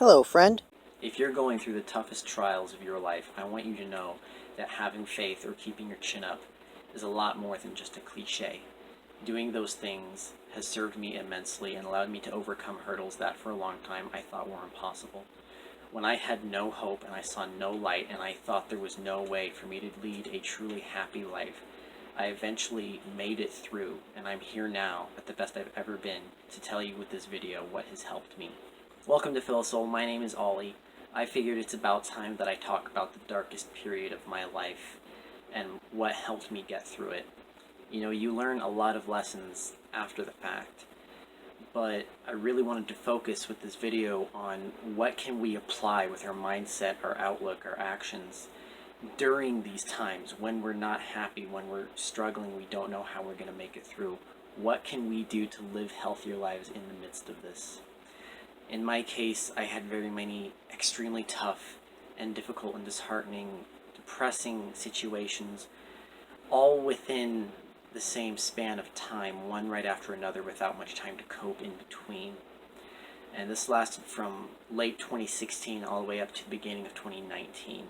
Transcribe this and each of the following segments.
Hello, friend. If you're going through the toughest trials of your life, I want you to know that having faith or keeping your chin up is a lot more than just a cliche. Doing those things has served me immensely and allowed me to overcome hurdles that for a long time I thought were impossible. When I had no hope and I saw no light and I thought there was no way for me to lead a truly happy life, I eventually made it through, and I'm here now at the best I've ever been to tell you with this video what has helped me. Welcome to Philosol. My name is Ollie. I figured it's about time that I talk about the darkest period of my life and what helped me get through it. You know, you learn a lot of lessons after the fact, but I really wanted to focus with this video on what can we apply with our mindset, our outlook, our actions during these times when we're not happy, when we're struggling, we don't know how we're going to make it through. What can we do to live healthier lives in the midst of this? In my case, I had very many extremely tough and difficult and disheartening, depressing situations, all within the same span of time, one right after another, without much time to cope in between. And this lasted from late 2016 all the way up to the beginning of 2019,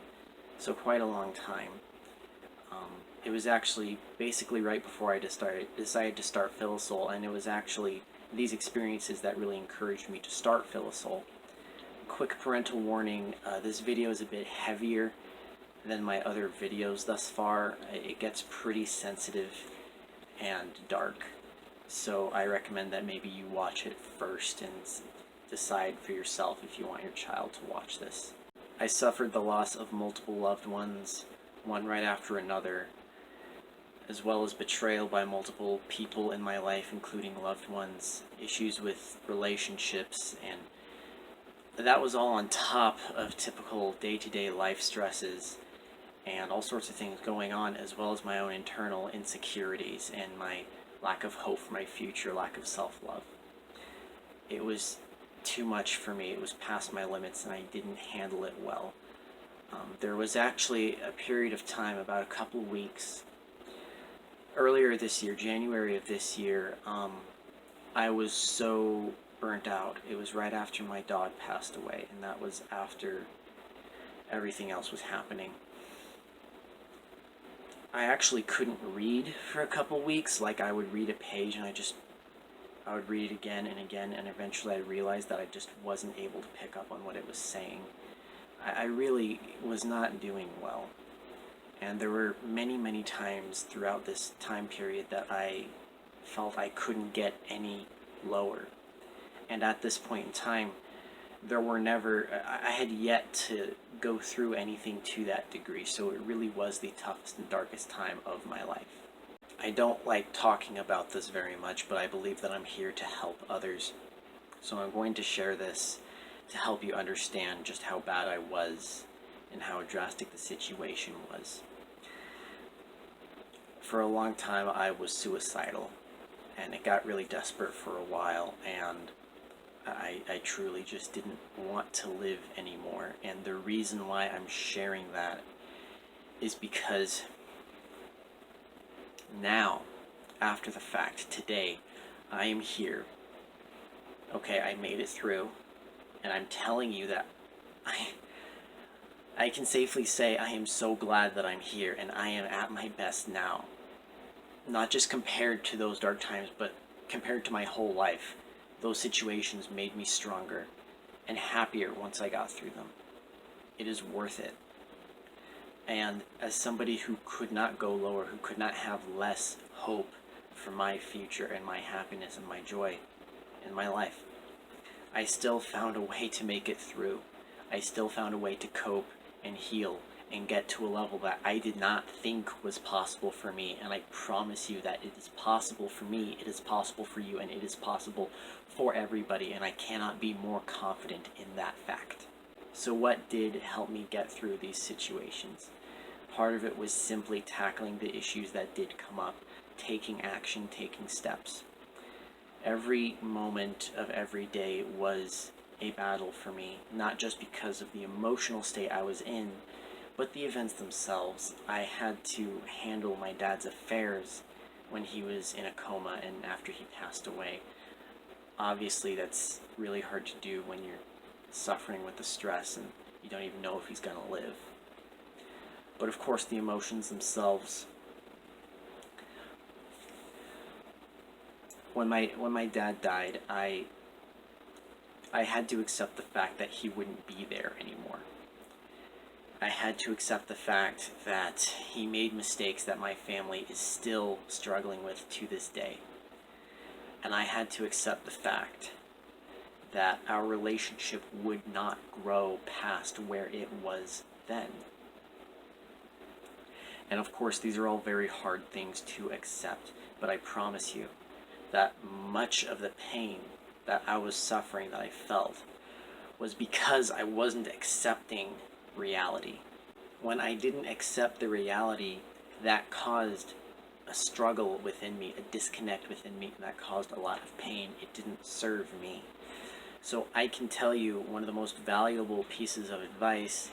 so quite a long time. It was actually basically right before I decided to start Philosol, and it was actually these experiences that really encouraged me to start Philosol. Quick parental warning, this video is a bit heavier than my other videos thus far. It gets pretty sensitive and dark, so I recommend that maybe you watch it first and decide for yourself if you want your child to watch this. I suffered the loss of multiple loved ones, one right after another, as well as betrayal by multiple people in my life, including loved ones, issues with relationships, and that was all on top of typical day-to-day life stresses and all sorts of things going on, as well as my own internal insecurities and my lack of hope for my future, lack of self-love. It was too much for me. It was past my limits, and I didn't handle it well. There was actually a period of time, about a couple weeks, earlier this year, January of this year, I was so burnt out. It was right after my dog passed away, and that was after everything else was happening. I actually couldn't read for a couple weeks. Like, I would read a page and I would read it again and again, and eventually I realized that I just wasn't able to pick up on what it was saying. I really was not doing well. And there were many, many times throughout this time period that I felt I couldn't get any lower. And at this point in time, I had yet to go through anything to that degree, so it really was the toughest and darkest time of my life. I don't like talking about this very much, but I believe that I'm here to help others. So I'm going to share this to help you understand just how bad I was and how drastic the situation was. For a long time, I was suicidal, and it got really desperate for a while, and I truly just didn't want to live anymore. And the reason why I'm sharing that is because now, after the fact, today, I am here. Okay, I made it through, and I'm telling you that I can safely say I am so glad that I'm here, and I am at my best now. Not just compared to those dark times, but compared to my whole life. Those situations made me stronger and happier once I got through them. It is worth it. And as somebody who could not go lower, who could not have less hope for my future and my happiness and my joy in my life, I still found a way to make it through. I still found a way to cope and heal and get to a level that I did not think was possible for me. And I promise you that it is possible for me, it is possible for you, and it is possible for everybody, and I cannot be more confident in that fact. So what did help me get through these situations? Part of it was simply tackling the issues that did come up, taking action, taking steps. Every moment of every day was a battle for me, not just because of the emotional state I was in, but the events themselves. I had to handle my dad's affairs when he was in a coma and after he passed away. Obviously, that's really hard to do when you're suffering with the stress, and you don't even know if he's going to live. But of course, the emotions themselves. When my dad died, I had to accept the fact that he wouldn't be there anymore. I had to accept the fact that he made mistakes that my family is still struggling with to this day. And I had to accept the fact that our relationship would not grow past where it was then. And of course, these are all very hard things to accept, but I promise you that much of the pain that I was suffering, that I felt, was because I wasn't accepting reality. When I didn't accept the reality, that caused a struggle within me, a disconnect within me, and that caused a lot of pain. It didn't serve me. So I can tell you one of the most valuable pieces of advice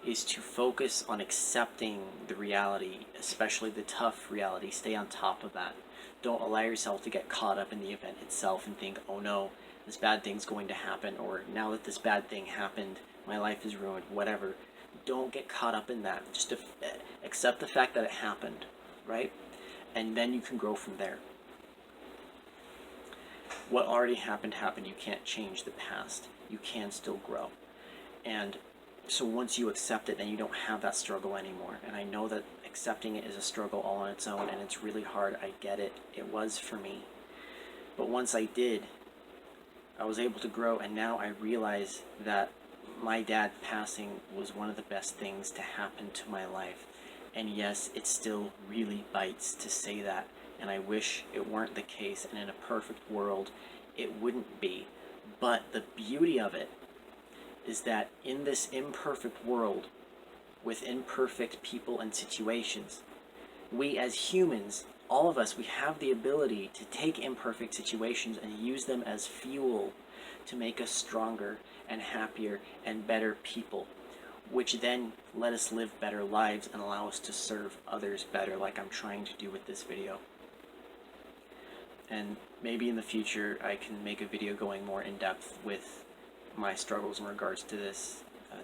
is to focus on accepting the reality, especially the tough reality. Stay on top of that. Don't allow yourself to get caught up in the event itself and think, oh no, this bad thing's going to happen, or now that this bad thing happened, my life is ruined, whatever. Don't get caught up in that. Just accept the fact that it happened, right? And then you can grow from there. What already happened. You can't change the past. You can still grow. And so once you accept it, then you don't have that struggle anymore. And I know that accepting it is a struggle all on its own, and it's really hard. I get it. It was for me. But once I did, I was able to grow, and now I realize that my dad passing was one of the best things to happen to my life. And yes, it still really bites to say that, and I wish it weren't the case, and in a perfect world, it wouldn't be. But the beauty of it is that in this imperfect world, with imperfect people and situations, we as humans, all of us, we have the ability to take imperfect situations and use them as fuel to make us stronger and happier and better people, which then let us live better lives and allow us to serve others better, like I'm trying to do with this video. And maybe in the future I can make a video going more in depth with my struggles in regards to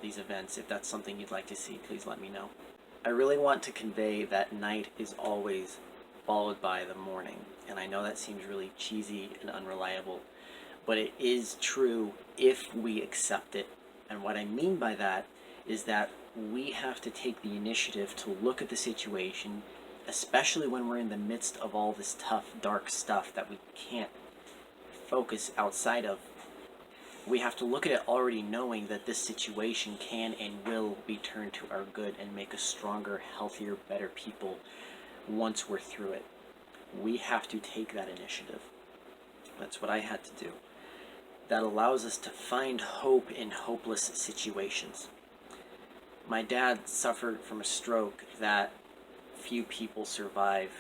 these events. If that's something you'd like to see, please let me know. I really want to convey that night is always followed by the morning, and I know that seems really cheesy and unreliable, but it is true if we accept it. And what I mean by that is that we have to take the initiative to look at the situation, especially when we're in the midst of all this tough, dark stuff that we can't focus outside of. We have to look at it already knowing that this situation can and will be turned to our good and make us stronger, healthier, better people once we're through it. We have to take that initiative. That's what I had to do. That allows us to find hope in hopeless situations. My dad suffered from a stroke that few people survive,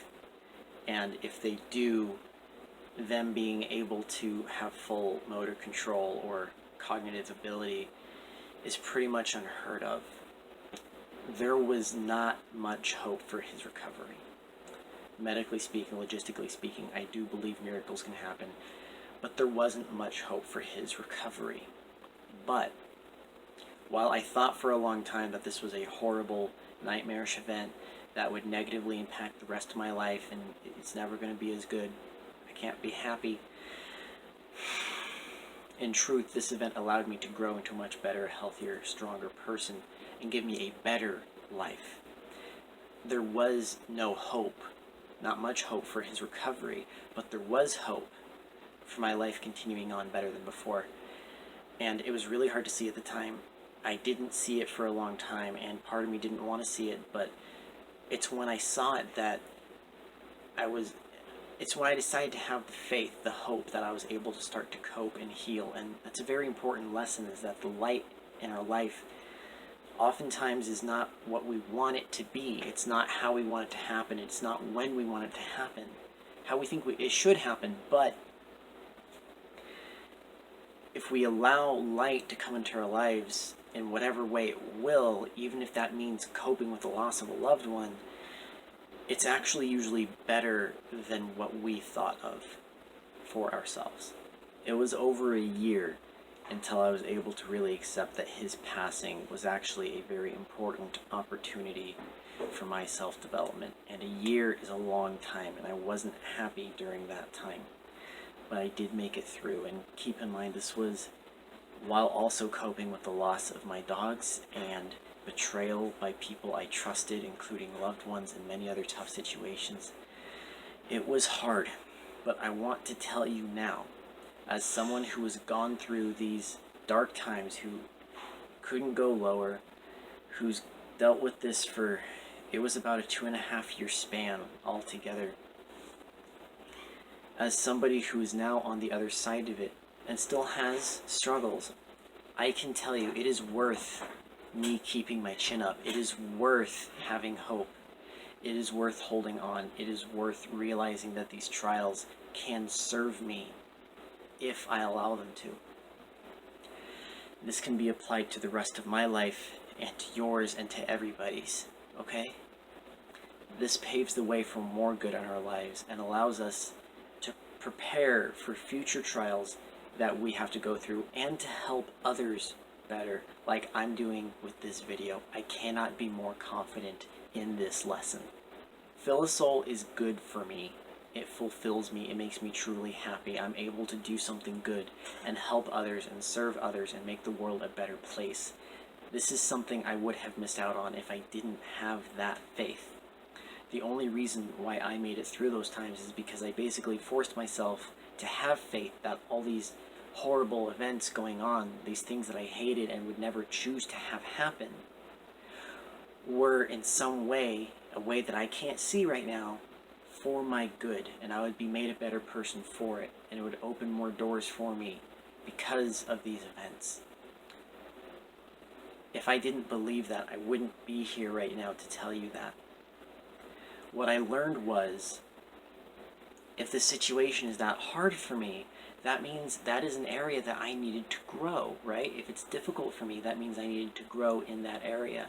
and if they do, them being able to have full motor control or cognitive ability is pretty much unheard of. There was not much hope for his recovery. Medically speaking, logistically speaking, I do believe miracles can happen, but there wasn't much hope for his recovery. But while I thought for a long time that this was a horrible, nightmarish event that would negatively impact the rest of my life and it's never going to be as good, I can't be happy. In truth, this event allowed me to grow into a much better, healthier, stronger person and give me a better life. There was no hope, not much hope for his recovery, but there was hope for my life continuing on better than before. And it was really hard to see at the time. I didn't see it for a long time, and part of me didn't want to see it, but it's when I saw it that it's when I decided to have the faith, the hope, that I was able to start to cope and heal. And that's a very important lesson, is that the light in our life oftentimes is not what we want it to be. It's not how we want it to happen. It's not when we want it to happen, how we think it should happen. But if we allow light to come into our lives in whatever way it will, even if that means coping with the loss of a loved one, it's actually usually better than what we thought of for ourselves. It was over a year until I was able to really accept that his passing was actually a very important opportunity for my self-development. And a year is a long time, and I wasn't happy during that time. But I did make it through, and keep in mind this was while also coping with the loss of my dogs and betrayal by people I trusted, including loved ones, and many other tough situations. It was hard, but I want to tell you now, as someone who has gone through these dark times, who couldn't go lower, who's dealt with this for, it was about a 2.5 year span altogether. As somebody who is now on the other side of it and still has struggles, I can tell you it is worth me keeping my chin up. It is worth having hope. It is worth holding on. It is worth realizing that these trials can serve me if I allow them to. This can be applied to the rest of my life and to yours and to everybody's, okay? This paves the way for more good in our lives and allows us to prepare for future trials that we have to go through and to help others better, like I'm doing with this video. I cannot be more confident in this lesson. Philisol is good for me. It fulfills me. It makes me truly happy. I'm able to do something good and help others and serve others and make the world a better place. This is something I would have missed out on if I didn't have that faith. The only reason why I made it through those times is because I basically forced myself to have faith that all these horrible events going on, these things that I hated and would never choose to have happen, were in some way, a way that I can't see right now, for my good, and I would be made a better person for it, and it would open more doors for me because of these events. If I didn't believe that, I wouldn't be here right now to tell you that. What I learned was, if the situation is that hard for me, that means that is an area that I needed to grow, right? If it's difficult for me, that means I needed to grow in that area.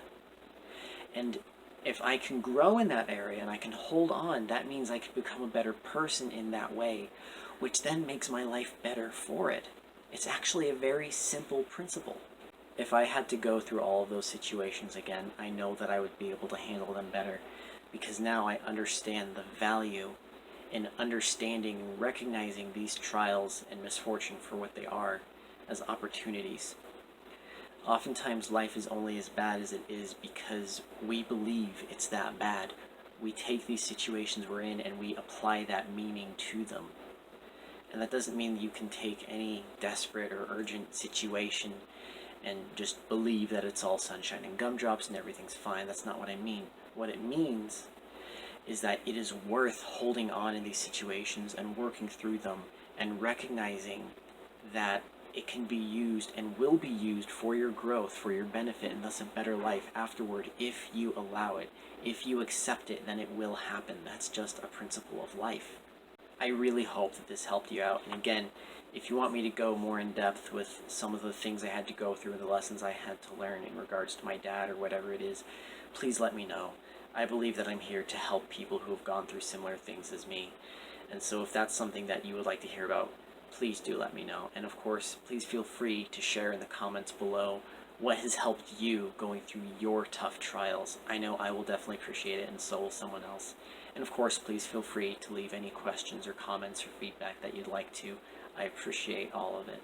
And if I can grow in that area and I can hold on, that means I can become a better person in that way, which then makes my life better for it. It's actually a very simple principle. If I had to go through all of those situations again, I know that I would be able to handle them better, because now I understand the value in understanding and recognizing these trials and misfortune for what they are, as opportunities. Oftentimes life is only as bad as it is because we believe it's that bad. We take these situations we're in and we apply that meaning to them. And that doesn't mean that you can take any desperate or urgent situation and just believe that it's all sunshine and gumdrops and everything's fine. That's not what I mean. What it means is that it is worth holding on in these situations and working through them and recognizing that it can be used and will be used for your growth, for your benefit, and thus a better life afterward if you allow it. If you accept it, then it will happen. That's just a principle of life. I really hope that this helped you out. And again, if you want me to go more in depth with some of the things I had to go through and the lessons I had to learn in regards to my dad or whatever it is, please let me know. I believe that I'm here to help people who have gone through similar things as me. And so if that's something that you would like to hear about, please do let me know. And of course, please feel free to share in the comments below what has helped you going through your tough trials. I know I will definitely appreciate it, and so will someone else. And of course, please feel free to leave any questions or comments or feedback that you'd like to. I appreciate all of it.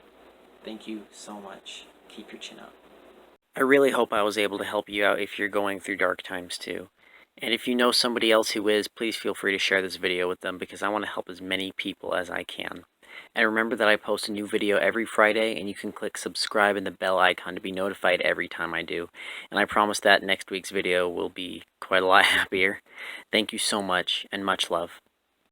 Thank you so much. Keep your chin up. I really hope I was able to help you out if you're going through dark times too. And if you know somebody else who is, please feel free to share this video with them, because I want to help as many people as I can. And remember that I post a new video every Friday, and you can click subscribe and the bell icon to be notified every time I do. And I promise that next week's video will be quite a lot happier. Thank you so much, and much love.